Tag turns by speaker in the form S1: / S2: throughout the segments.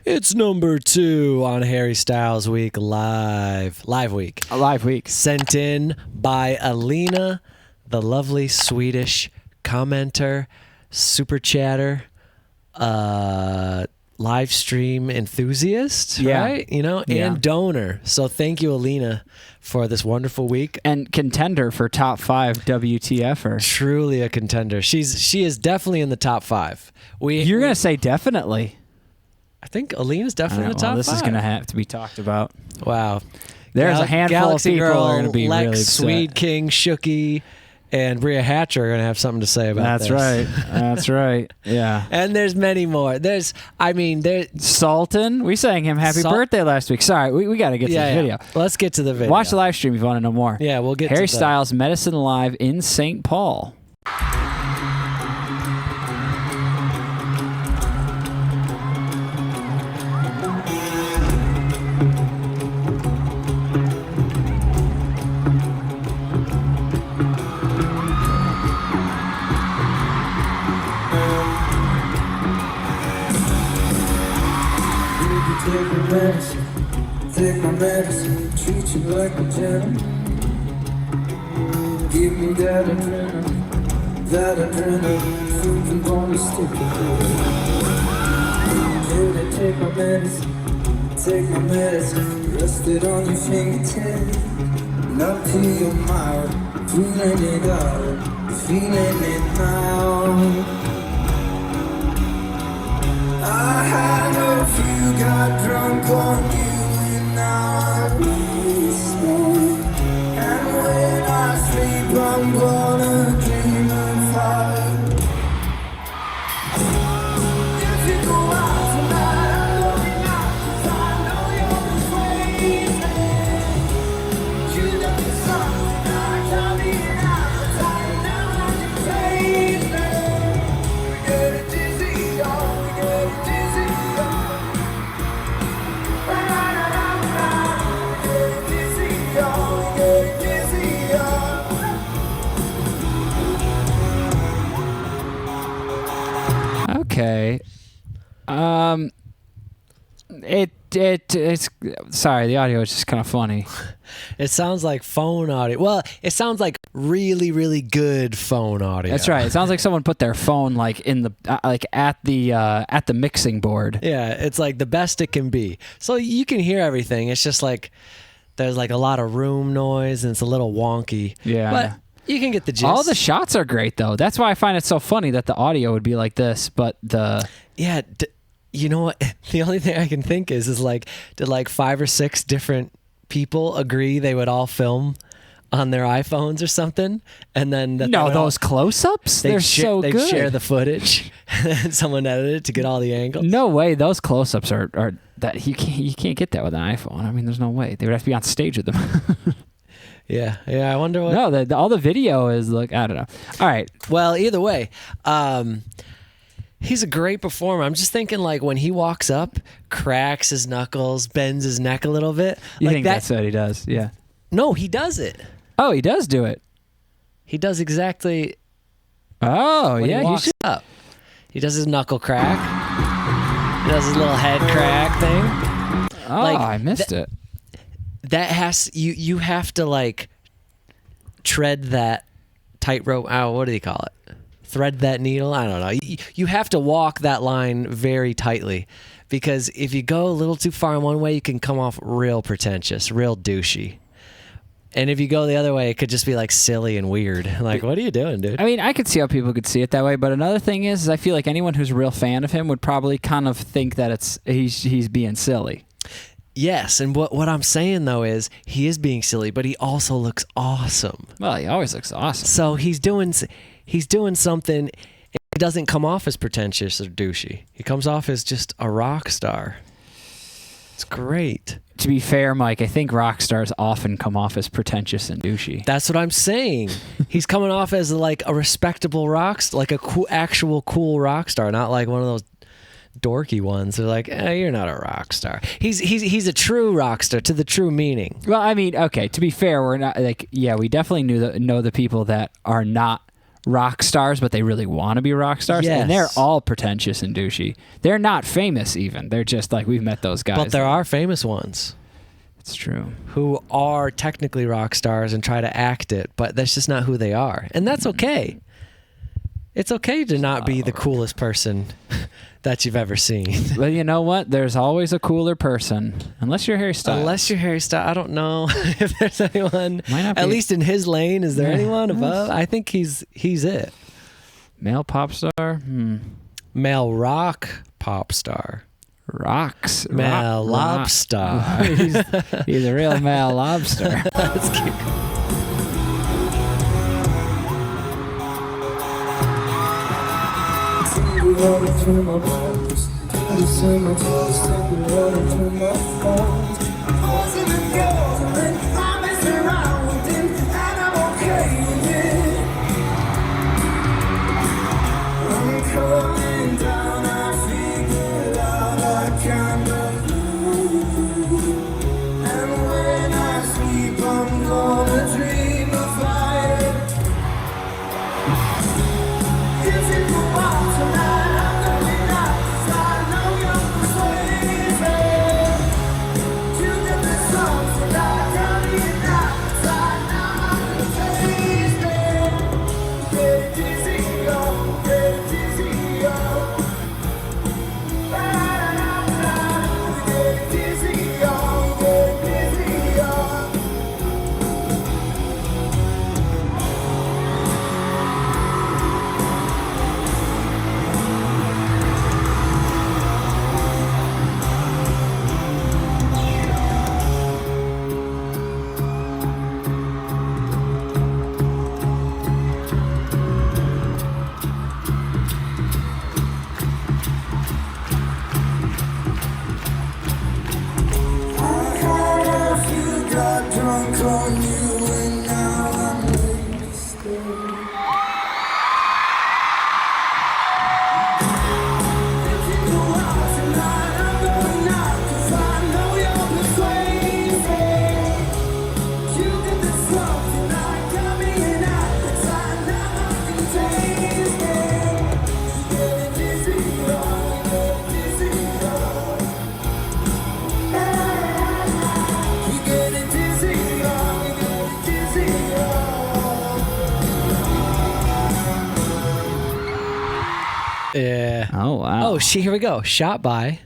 S1: It's number 2 on Harry Styles Week Live Week.
S2: A live week.
S1: Sent in by Elina, the lovely Swedish commenter, super chatter, live stream enthusiast, right? And donor. So thank you, Elina, for this wonderful week.
S2: And contender for top 5 WTFer.
S1: Truly a contender. She is definitely in the top 5.
S2: You're going to say definitely.
S1: I think Alina's definitely in the top 5.
S2: This is going to have to be talked about.
S1: Wow.
S2: There's a handful
S1: Galaxy
S2: of people
S1: Girl,
S2: who are going to be
S1: Lex,
S2: really upset.
S1: Swede King, Shooky, and Bria Hatcher are going to have something to say about this.
S2: That's right. Yeah.
S1: And there's many more.
S2: Sultan. We sang him happy birthday last week. Sorry, we got to get to the video.
S1: Let's get to the video.
S2: Watch the live stream if you want to know more.
S1: Yeah, we'll get
S2: Harry
S1: to
S2: Styles Medicine Live in St. Paul.
S3: Take my medicine, treat you like a gentleman. Give me that adrenaline, something gonna stick with take my medicine, rest it on your fingertip. Up to your mouth, feeling it out, feeling it now. I had a few, got drunk on you. Now I'm wasted, and when I sleep I'm gonna dream of fire. If you go out tonight, I'm going out, 'cause I know you're persuaded. You got the something I can't be out, but I know how to taste it. We get it dizzy, y'all, we get it dizzy, y'all.
S2: Okay. It's sorry, the audio is just kind of funny.
S1: It sounds like phone audio. Well, it sounds like really, really good phone audio.
S2: That's right. It sounds like someone put their phone like in the at the mixing board.
S1: Yeah, it's like the best it can be. So you can hear everything. It's just like there's like a lot of room noise and it's a little wonky.
S2: Yeah.
S1: But you can get the gist.
S2: All the shots are great though. That's why I find it so funny that the audio would be like this, but the
S1: you know what? The only thing I can think is like, did like 5 or 6 different people agree they would all film on their iPhones or something, and then
S2: those close-ups, they're so good.
S1: They share the footage, and someone edited it to get all the angles.
S2: No way, those close-ups are that you can't get that with an iPhone. I mean, there's no way. They would have to be on stage with them.
S1: Yeah. I wonder what.
S2: No, all the video is like, I don't know. All right.
S1: Well, either way, he's a great performer. I'm just thinking like when he walks up, cracks his knuckles, bends his neck a little bit.
S2: You
S1: like
S2: think that's what he does? Yeah.
S1: No, he does it.
S2: Oh, he does do it.
S1: He does exactly.
S2: Oh,
S1: when
S2: yeah.
S1: He walks up. He does his knuckle crack. He does his little head crack thing.
S2: Oh, like, I missed it.
S1: That has you have to like tread that tightrope. Oh, what do you call it? Thread that needle. I don't know. You have to walk that line very tightly, because if you go a little too far in one way, you can come off real pretentious, real douchey. And if you go the other way, it could just be like silly and weird. Like, what are you doing, dude?
S2: I mean, I could see how people could see it that way, but another thing is I feel like anyone who's a real fan of him would probably kind of think that he's being silly.
S1: Yes, and what I'm saying though is he is being silly, but he also looks awesome.
S2: Well, he always looks awesome.
S1: So he's doing something. It doesn't come off as pretentious or douchey. He comes off as just a rock star. It's great.
S2: To be fair, Mike, I think rock stars often come off as pretentious and douchey.
S1: That's what I'm saying. He's coming off as like a respectable rock star, like a actual cool rock star, not like one of those dorky ones. They're like, you're not a rock star. He's a true rock star to the true meaning.
S2: Well, I mean, okay, to be fair, we're not like, yeah, we definitely know the people that are not rock stars, but they really want to be rock stars,
S1: Yes.
S2: and they're all pretentious and douchey. They're not famous even. They're just like, we've met those guys.
S1: But there are famous ones
S2: It's true.
S1: who are technically rock stars and try to act it, but that's just not who they are. And that's okay. It's okay to not be the coolest person that you've ever seen.
S2: Well, you know what? There's always a cooler person, unless you're Harry Styles.
S1: Unless you're Harry Styles. I don't know if there's anyone,
S2: Might not
S1: at
S2: be.
S1: least in his lane. Is there
S2: Yeah.
S1: anyone above? I think he's it.
S2: Male pop star?
S1: Male rock pop star.
S2: Rocks.
S1: Male lobster.
S2: he's a real male lobster.
S1: Let's keep going.
S3: Water through my bones, tears in my toes, take the water through my bones. I'm pausing and going, I mess around with it, and I'm okay with it. I'm coming down, I figured out I can't lose. And when I sleep, I'm gonna dream of fire. If it go out tonight,
S1: Yeah.
S2: Oh, wow.
S1: Oh, here we go. Shot by.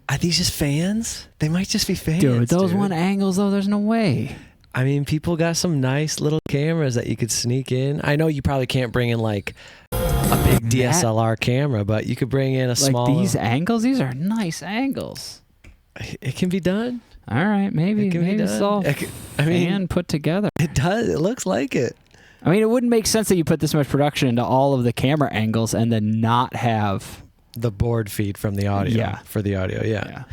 S1: Are these just fans? They might just be fans.
S2: dude, those
S1: dude.
S2: one angles, though, there's no way.
S1: I mean, people got some nice little cameras that you could sneak in. I know you probably can't bring in like a big DSLR camera, but you could bring in a small.
S2: Like these angles, these are nice angles.
S1: It can be done.
S2: All right, maybe
S1: It can be
S2: it's
S1: done.
S2: all
S1: I mean,
S2: fan put together.
S1: it does. It looks like it.
S2: I mean, it wouldn't make sense that you put this much production into all of the camera angles and then not have
S1: The board feed from the audio.
S2: Yeah.
S1: For the audio. Yeah.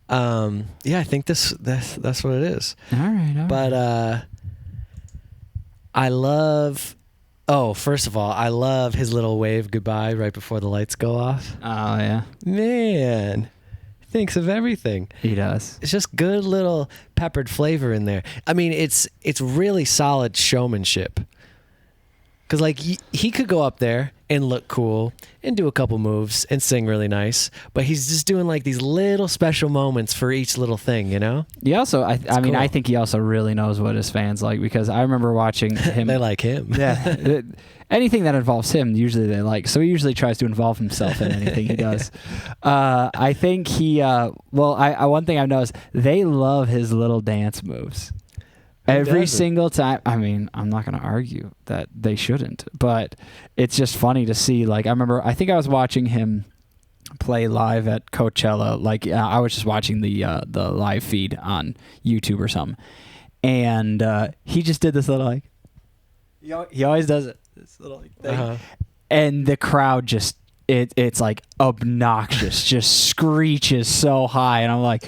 S1: I think that's what it is.
S2: All right.
S1: But I love. Oh, first of all, I love his little wave goodbye right before the lights go off.
S2: Oh yeah,
S1: Man, thinks of everything.
S2: he does.
S1: It's just good little peppered flavor in there. I mean, it's really solid showmanship. Because like he could go up there and look cool and do a couple moves and sing really nice, but he's just doing like these little special moments for each little thing, you know?
S2: He also, I mean,
S1: cool.
S2: I think he also really knows what his fans like, because I remember watching him.
S1: They like him.
S2: Yeah, anything that involves him, usually they like. So he usually tries to involve himself in anything he does. I think he. One thing I've noticed, they love his little dance moves. Every
S1: doesn't?
S2: single time. I mean, I'm not going to argue that they shouldn't, but it's just funny to see. Like, I think I was watching him play live at Coachella. Like, I was just watching the live feed on YouTube or something, and he just did this little like. He always does it. This little thing, and the crowd just it's like obnoxious, just screeches so high, and I'm like.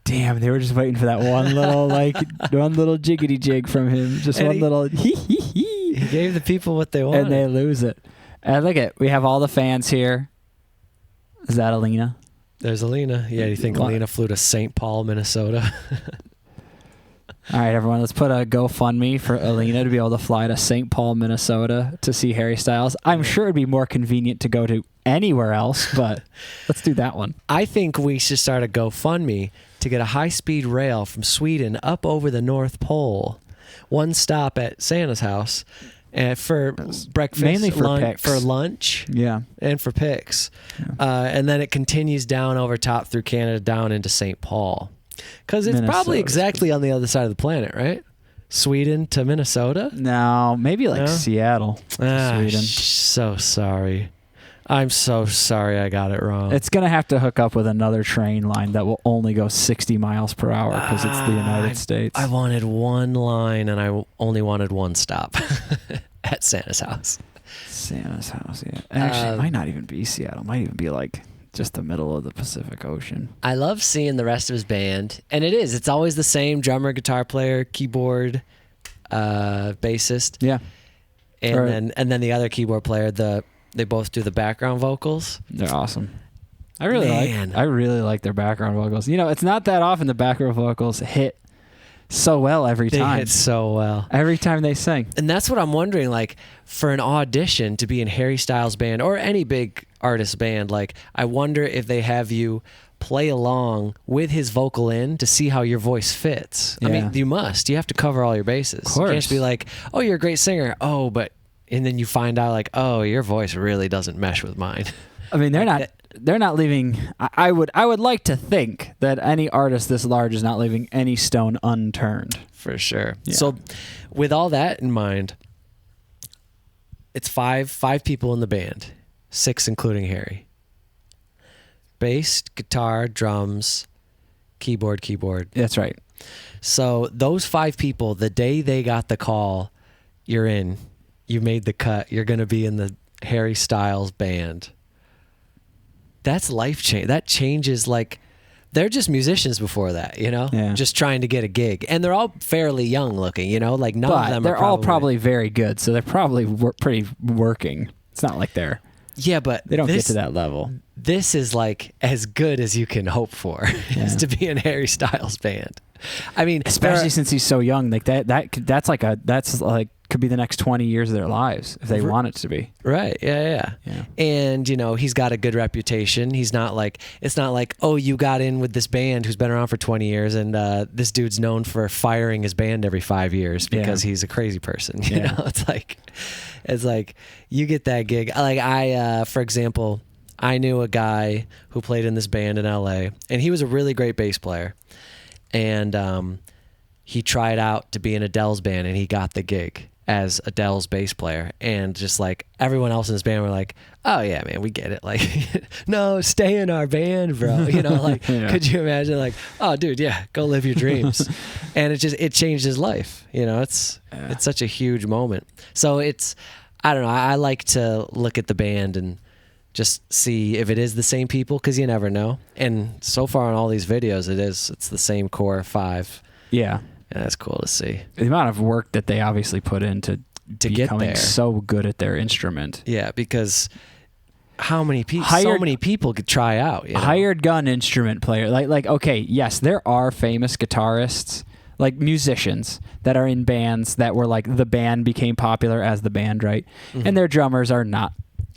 S2: Damn, they were just waiting for that one little one little jiggity jig from him. Just
S1: And
S2: one
S1: he-
S2: little hee hee hee.
S1: He gave the people what they wanted.
S2: And they lose it. And look at, we have all the fans here. Is that Elina?
S1: There's Elina. Yeah, do you think
S2: What?
S1: Elina flew to St. Paul, Minnesota?
S2: All right, everyone, let's put a GoFundMe for Elina to be able to fly to St. Paul, Minnesota to see Harry Styles. I'm sure it'd be more convenient to go to anywhere else, but let's do that one.
S1: I think we should start a GoFundMe to get a high-speed rail from Sweden up over the North Pole. One stop at Santa's house for breakfast,
S2: mainly for pics.
S1: for lunch,
S2: Yeah.
S1: and for pics. And then it continues down over top through Canada down into St. Paul. Because it's probably exactly on the other side of the planet, right? Sweden to Minnesota?
S2: No, maybe like
S1: No?
S2: Seattle, Sweden.
S1: So sorry. I'm so sorry I got it wrong.
S2: It's going to have to hook up with another train line that will only go 60 miles per hour because it's the United States.
S1: I wanted one line and I only wanted one stop at Santa's house.
S2: Santa's house, yeah. Actually, it might not even be Seattle. It might even be like just the middle of the Pacific Ocean.
S1: I love seeing the rest of his band. And it's always the same drummer, guitar player, keyboard, bassist.
S2: Yeah.
S1: And then the other keyboard player, they both do the background vocals.
S2: They're awesome. I really
S1: Man.
S2: like their background vocals. You know, it's not that often the background vocals hit so well every
S1: They
S2: time.
S1: hit so well.
S2: Every time they sing.
S1: And that's what I'm wondering, like, for an audition to be in Harry Styles' band or any big artist band, like, I wonder if they have you play along with his vocal in to see how your voice fits. I
S2: Yeah.
S1: mean, you must. You have to cover all your bases.
S2: Of
S1: You can't
S2: course.
S1: just be like, oh, you're a great singer. Oh, but... And then you find out, like, oh, your voice really doesn't mesh with mine.
S2: I mean, they're not leaving. I would like to think that any artist this large is not leaving any stone unturned.
S1: For sure.
S2: Yeah.
S1: So with all that in mind, it's five people in the band, 6 including Harry. Bass, guitar, drums, keyboard.
S2: That's right.
S1: So those 5 people, the day they got the call, you're in, you made the cut, you're going to be in the Harry Styles band. That's life change. That changes, like, they're just musicians before that, you know?
S2: Yeah.
S1: Just trying to get a gig. And they're all fairly young looking, you know? Like, none of
S2: But
S1: them
S2: they're
S1: are
S2: all probably very good, so they're probably pretty working. It's not like they don't get to that level.
S1: This is like as good as you can hope for, is to be in Harry Styles' band. I mean,
S2: Especially since he's so young, like that's could be the next 20 years of their lives if they want it to be.
S1: right, yeah. And you know, he's got a good reputation. It's not like, oh, you got in with this band who's been around for 20 years, and this dude's known for firing his band every 5 years because he's a crazy person. You know, it's like you get that gig. Like for example, I knew a guy who played in this band in LA, and he was a really great bass player. And he tried out to be in Adele's band, and he got the gig as Adele's bass player. And just like everyone else in his band were like, oh yeah, man, we get it. Like, no, stay in our band, bro. You know, like, could you imagine, like, oh dude, yeah, go live your dreams. And it changed his life. You know, it's such a huge moment. So I don't know. I like to look at the band and just see if it is the same people, because you never know. And so far on all these videos, it's the same core 5.
S2: Yeah.
S1: And that's cool to see.
S2: The amount of work that they obviously put into
S1: To get
S2: becoming
S1: there.
S2: so good at their instrument.
S1: Yeah, because how many people?
S2: Hired-
S1: So many people could try out. You know?
S2: Hired gun instrument player. Like okay, yes, there are famous guitarists, like musicians that are in bands that were like the band became popular as the band, right?
S1: Mm-hmm.
S2: And their drummers are not,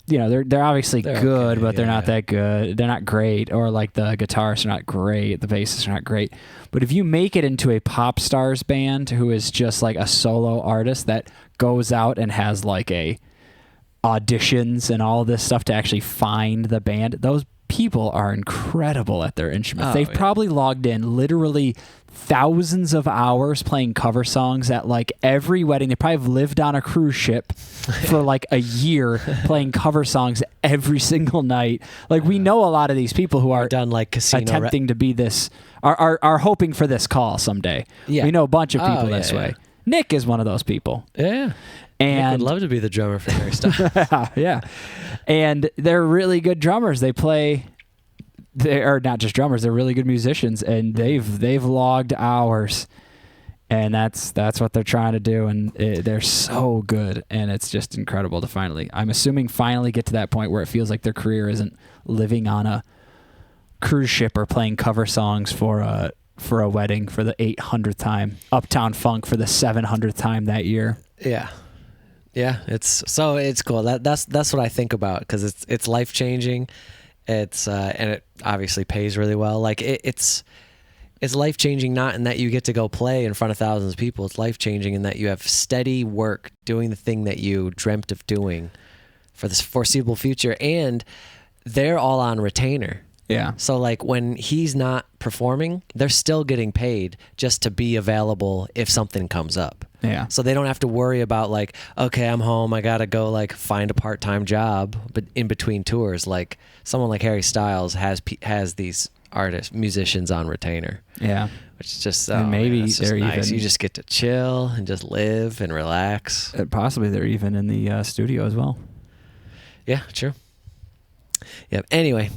S2: you know, they're obviously
S1: They're
S2: good,
S1: okay,
S2: but they're
S1: yeah,
S2: not that good. They're not great, or like the guitarists are not great, the bassists are not great. But if you make it into a pop stars band who is just like a solo artist that goes out and has like a auditions and all this stuff to actually find the band, those people are incredible at their instruments. They've probably logged in literally thousands of hours playing cover songs at like every wedding. They probably have lived on a cruise ship for like a year playing cover songs every single night. Like we know a lot of these people who are
S1: done like casino
S2: attempting to be this, are hoping for this call someday.
S1: Yeah.
S2: We know a bunch of people
S1: Oh,
S2: this
S1: yeah,
S2: way.
S1: yeah.
S2: Nick is one of those people.
S1: Yeah. Nick
S2: And
S1: would love to be the drummer for Harry Styles.
S2: yeah. And they're really good drummers. They are not just drummers, they're really good musicians, and they've logged hours. And that's what they're trying to do, and they're so good, and it's just incredible to finally get to that point where it feels like their career isn't living on a cruise ship or playing cover songs for for a wedding for the 800th time. Uptown Funk for the 700th time that year.
S1: Yeah. Yeah, it's cool. That's what I think about, because it's life changing. It's and it obviously pays really well. Like it's life changing, not in that you get to go play in front of thousands of people. It's life changing in that you have steady work doing the thing that you dreamt of doing for the foreseeable future, and they're all on retainer.
S2: Yeah.
S1: So like when he's not performing, they're still getting paid just to be available if something comes up.
S2: Yeah.
S1: So they don't have to worry about like, okay, I'm home, I gotta go like find a part-time job, but in between tours, like someone like Harry Styles has these musicians on retainer.
S2: Yeah.
S1: Which is just,
S2: And maybe
S1: it's just
S2: they're
S1: nice.
S2: even-
S1: You just get to chill and just live and relax.
S2: Possibly they're even in the studio as well.
S1: Yeah, true. Yep. Anyway,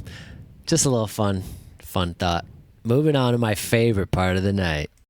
S1: just a little fun thought. Moving on to my favorite part of the night.